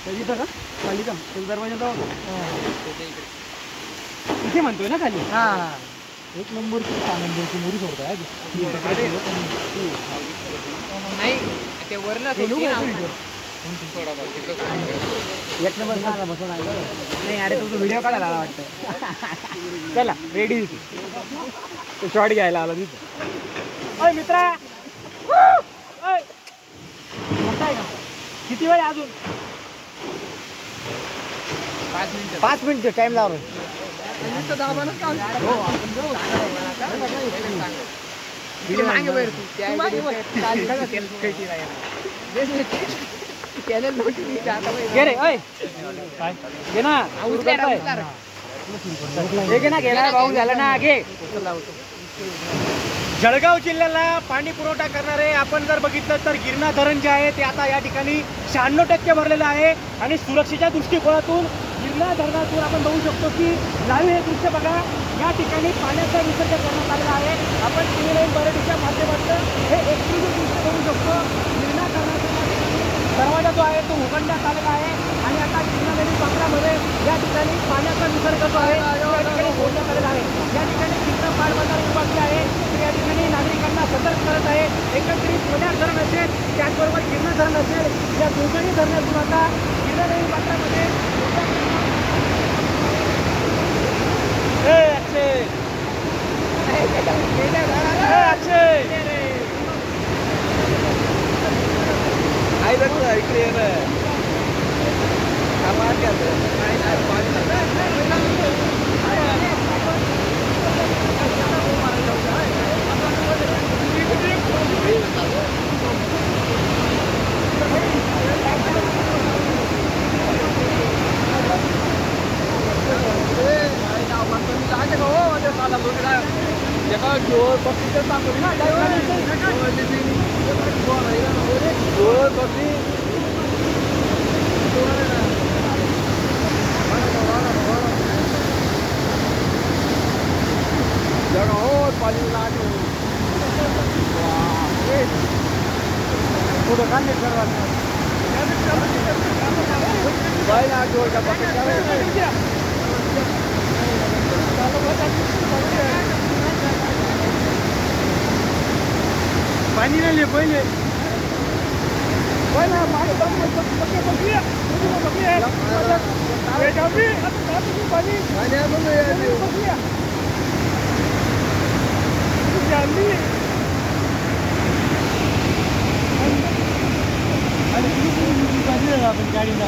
इथं का खाली का दरवाजा जाऊ इथे म्हणतोय ना खाली. हा एक नंबरची आनंदाची मुरी सोडताय नाही ते वरला एक नंबर सांगा बसून नाही. अरे तुझा व्हिडिओ काढायला आला वाटतं. चला रेडी तो शॉट घ्यायला आला तिथं. अय मित्रा किती वेळ अजून 5 मिनिट टाइम लावला. भाऊ झाला ना घे. जळगाव जिल्ह्याला पाणी पुरवठा करणारे आपण जर बघितलं तर गिरणा धरण जे आहे ते आता या ठिकाणी 96% भरलेलं आहे. आणि सुरक्षेच्या दृष्टिकोनातून गिरणा धरणातून आपण बघू शकतो की लाईव्ह हे दृश्य बघा. या ठिकाणी पाण्याचा विसर्ग करण्यात आलेला आहे. आपण टीव्ही मराठीच्या माध्यमातून हे एक्सक्लुझिव्ह दृश्य बघू शकतो. गिरणा धरणाचा दरवाजा जो आहे तो उघडण्यात आलेला आहे आणि आता गिरणा नदी पात्रामध्ये या ठिकाणी पाण्याचा विसर्ग जो आहे या ठिकाणी सोडण्यात आलेला आहे. या ठिकाणी गिरणा पाटबंधारे विभाग जे आहे ते या ठिकाणी नागरिकांना सतर्क करत आहे. एकत्रित पुण्यात धरण असेल त्याचबरोबर गिरणा धरण असेल या दोघांनी धरणातून आता गिरणा नदी पात्रामध्ये इकडे पानी नहीं ले पहले गाड़ी ना